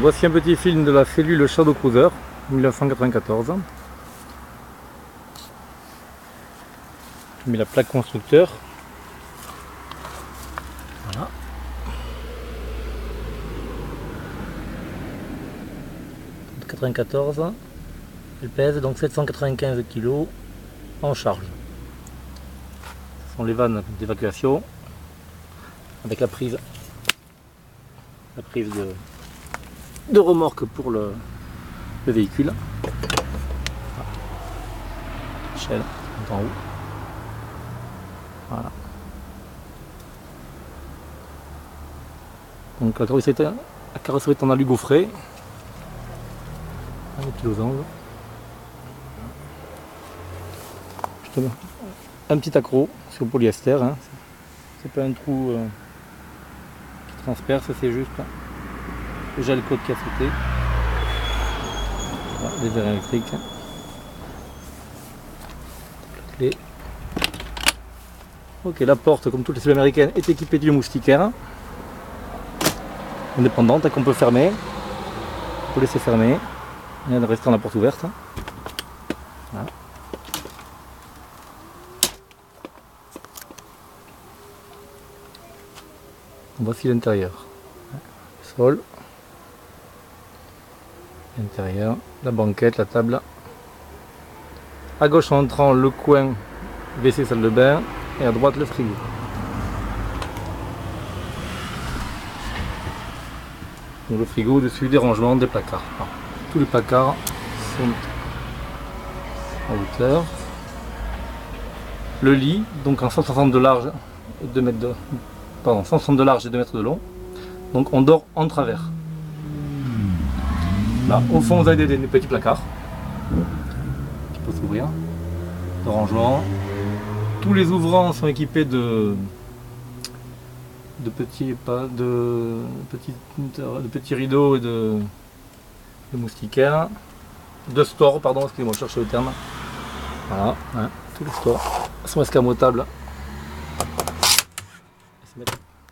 Voici un petit film de la cellule Shadow Cruiser 1994. Je mets la plaque constructeur. Voilà. De 94. Elle pèse donc 795 kg en charge. Ce sont les vannes d'évacuation avec la prise de remorque pour le véhicule. Échelle en haut. Voilà. Donc la carrosserie est en alu gaufré. Un petit losange. Un petit accro sur le polyester. Hein. C'est pas un trou qui transperce, c'est juste le gel coat qui a sauté. Voilà, des verres électriques. La clé. Ok, la porte, comme toutes les cellules américaines, est équipée d'une moustiquaire indépendante qu'on peut fermer. On peut laisser fermer. Il y a le restant de la porte ouverte. Voilà. Voici l'intérieur. Le sol. L'intérieur, la banquette, la table. À gauche en entrant le coin WC salle de bain et à droite le frigo. Donc le frigo au-dessus des rangements des placards. Alors, tous les placards sont en hauteur. Le lit, donc en 160 de large et 2 mètres de... Pardon, 160 de large et 2 mètres de long. Donc on dort en travers. Là, au fond vous avez des petits placards qui peuvent s'ouvrir, de rangement. Tous les ouvrants sont équipés de petits rideaux et de moustiquaires, de stores, pardon, excusez-moi, je cherche le terme. Voilà, hein, tous les stores sont escamotables.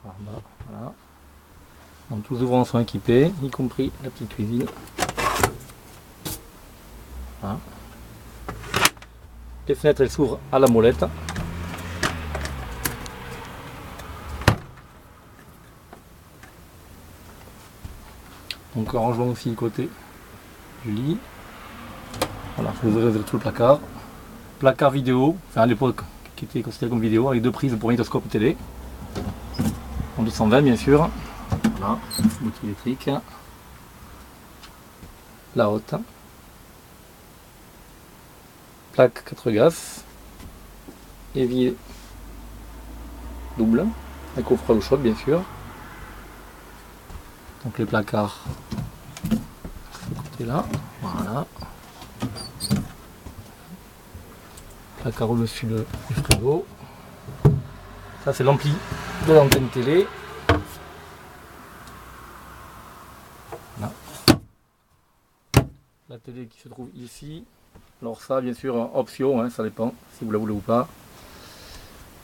Voilà. Donc, tous les ouvrants sont équipés, y compris la petite cuisine. Voilà. Les fenêtres, elles s'ouvrent à la molette. Donc un rangement aussi du côté du lit. Voilà, vous ouvrez tout le placard. Placard vidéo, enfin à l'époque qui était considéré comme vidéo, avec 2 prises pour magnétoscope télé. En 220 bien sûr. Voilà, boutique électrique. La haute. Plaque 4 gaz. Évier double. Avec coffret au choc bien sûr. Donc les placards de ce côté là. Voilà. Placard au-dessus du frigo. Ça c'est l'ampli de l'antenne télé. Voilà. La télé qui se trouve ici. Alors ça bien sûr option, hein, ça dépend si vous la voulez ou pas.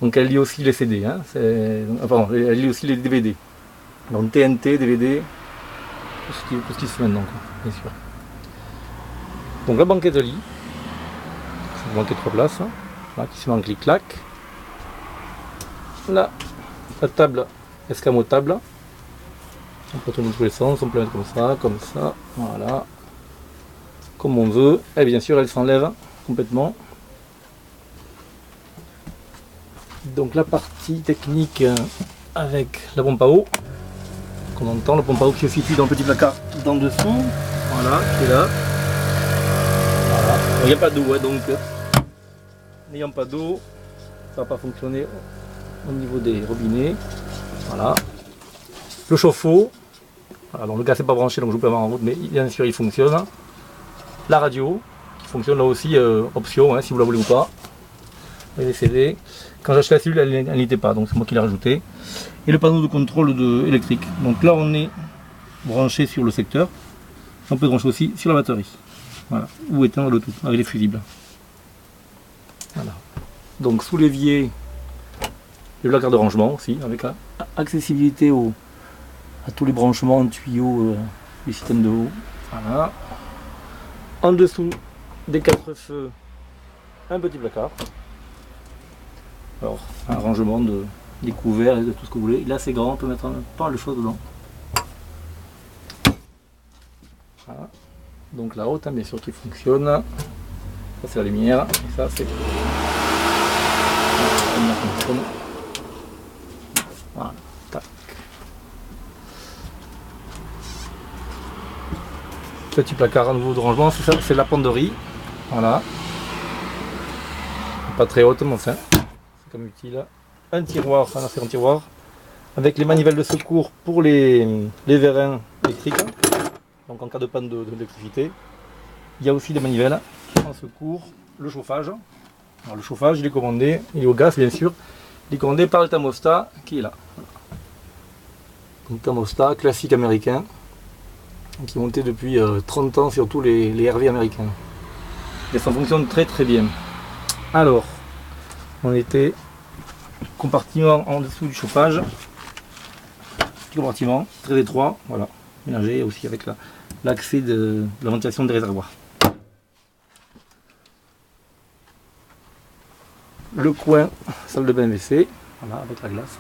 Donc elle lit aussi les CD, hein, enfin elle lit aussi les DVD. Donc TNT, DVD, tout ce qui se fait maintenant, bien sûr. Donc la banquette de lit, c'est une banquette 3 places, là, qui se met en clic-clac. Là, la table escamotable. On peut tourner dans tous les sens, on peut mettre comme ça, voilà. Comme on veut. Et bien sûr, elle s'enlève complètement. Donc la partie technique avec la pompe à eau. On entend le pompe à eau qui se situe dans le petit placard tout en dessous. Voilà, qui est là. Voilà. Il n'y a pas d'eau, hein, donc n'ayant pas d'eau, ça ne va pas fonctionner au niveau des robinets. Voilà. Le chauffe-eau. Voilà, donc le gaz n'est pas branché, donc je vous peux avoir en route, mais bien sûr il fonctionne. La radio, qui fonctionne là aussi, option, hein, si vous la voulez ou pas. Les CD. Quand j'ai acheté la cellule, elle n'était pas, donc c'est moi qui l'ai rajouté. Et le panneau de contrôle électrique. Donc là, on est branché sur le secteur. On peut brancher aussi sur la batterie. Voilà. Ou éteindre le tout avec les fusibles. Voilà. Donc sous l'évier, les placards de rangement aussi, avec accessibilité à tous les branchements, tuyaux du système de haut. Voilà. En dessous des 4 feux, un petit placard. Alors, un rangement des couverts et de tout ce que vous voulez. Il est assez grand, on peut mettre pas mal de choses dedans. Voilà. Donc la haute, hein, bien sûr, qui fonctionne. Ça c'est la lumière, et ça c'est... Voilà, tac. Petit placard à nouveau de rangement, c'est ça, c'est la penderie. Voilà. Pas très haute, mais enfin, c'est comme utile. Un tiroir, un assez grand tiroir, avec les manivelles de secours pour les vérins électriques. Donc en cas de panne d'électricité. Il y a aussi des manivelles en secours, le chauffage. Alors le chauffage, il est commandé, il est au gaz bien sûr, il est commandé par le thermostat qui est là. Voilà. Donc thermostat classique américain, qui est monté depuis 30 ans sur tous les RV américains. Et ça fonctionne très très bien. Alors, on était compartiment en dessous du chauffage, petit compartiment très étroit, voilà, mélangé aussi avec l'accès de la ventilation des réservoirs. Le coin, salle de bain WC, voilà, avec la glace.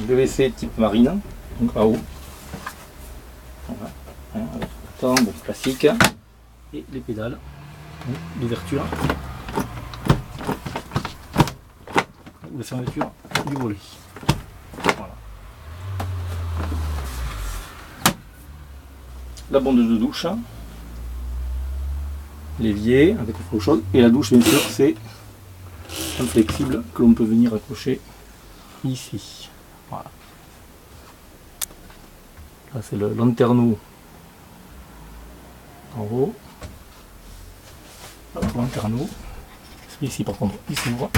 Le WC type marine, donc à eau. Voilà, avec le bouton, bon, classique. Et les pédales d'ouverture ou de fermeture du volet. Voilà. La bondeuse de douche, l'évier avec l'eau chaude, et la douche bien sûr c'est un flexible que l'on peut venir accrocher ici. Voilà. Là c'est le lanterneau en haut. Le lanterneau. Celui-ci par contre il s'ouvre.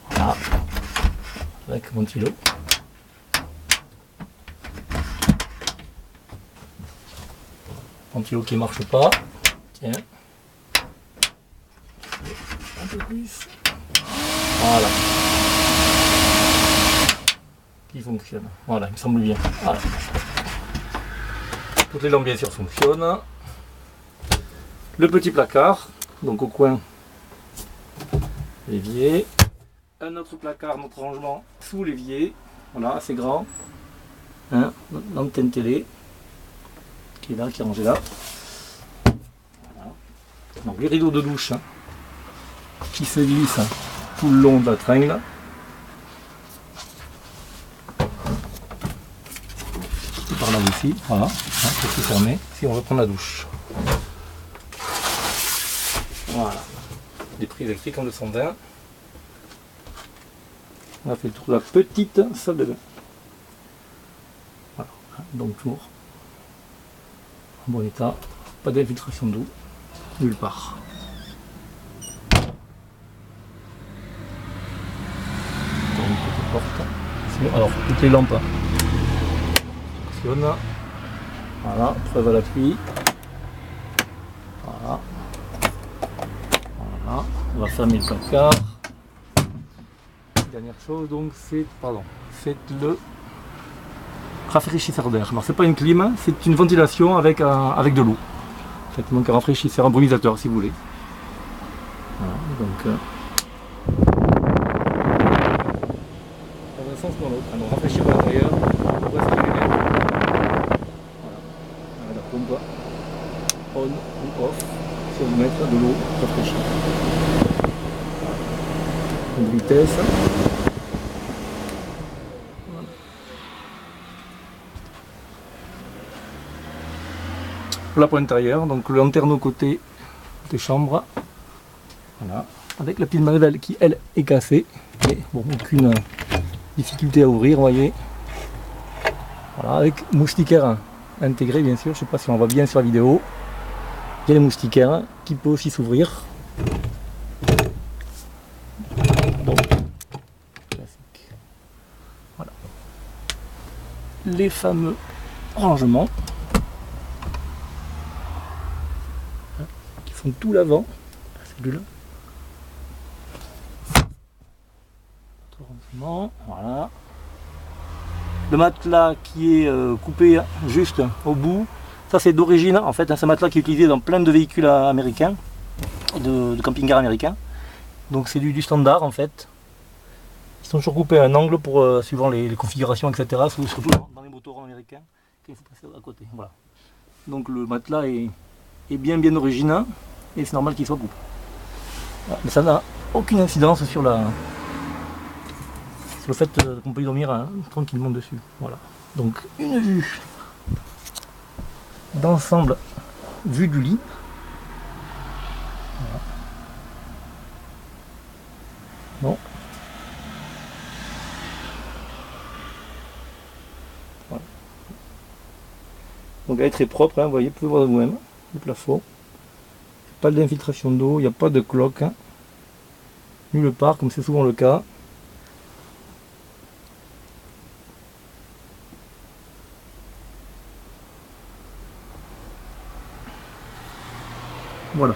Voilà. Avec ventilo. Ventilo qui ne marche pas. Tiens. Un peu plus. Voilà. Qui fonctionne. Voilà, il me semble bien. Voilà. Toutes les lampes bien sûr fonctionnent. Le petit placard, donc au coin, l'évier. Un autre placard, notre rangement sous l'évier. Voilà, assez grand. Hein, l'antenne télé qui est là, qui est rangée là. Voilà. Donc les rideaux de douche hein, qui se glissent tout le long de la tringle. Et par là aussi, voilà, hein, c'est tout fermé si on veut prendre la douche. Voilà, des prises électriques en 220. On a fait le tour de la petite salle de bain. Voilà, donc toujours en bon état, pas d'infiltration d'eau, nulle part. Donc, une petite porte. Sinon, alors, toutes les lampes fonctionnent. Voilà, preuve à l'appui. Voilà. Voilà, on va fermer le placard. Dernière chose, donc c'est le rafraîchisseur d'air. Alors c'est pas une clim, c'est une ventilation avec de l'eau. Donc un rafraîchisseur, un brumisateur si vous voulez. Voilà, donc dans un sens ou dans l'autre. Alors rafraîchir à l'intérieur, on va circuler l'air. Voilà, la pompe on ou off si on veut mettre de l'eau rafraîchie. Une vitesse. Voilà. Là pour l'intérieur, donc le lanterneau côté des chambres. Voilà. Avec la petite manivelle qui elle est cassée. Mais bon, aucune difficulté à ouvrir, vous voyez. Voilà, avec moustiquaire intégré bien sûr, je ne sais pas si on voit bien sur la vidéo. Il y a les moustiquaires qui peut aussi s'ouvrir. Les fameux rangements qui font tout l'avant, la cellule. référencement, voilà. Le matelas qui est coupé juste au bout, ça c'est d'origine en fait, hein, c'est un matelas qui est utilisé dans plein de véhicules américains, de camping-car américains. Donc c'est du standard en fait. Ils sont toujours coupés à un angle pour suivant les configurations, etc. Surtout dans les motorhomes américains, qu'il faut passer à côté. Voilà. Donc le matelas est bien d'origine et c'est normal qu'il soit coupé. Voilà. Mais ça n'a aucune incidence sur le fait qu'on peut y dormir tranquillement dessus. Voilà. Donc une vue d'ensemble, vue du lit. Voilà. Bon. Voilà. Donc elle est très propre, hein, vous voyez, vous pouvez voir de vous-même le plafond. Pas d'infiltration d'eau, il n'y a pas de cloque, hein. Nulle part, comme c'est souvent le cas. Voilà.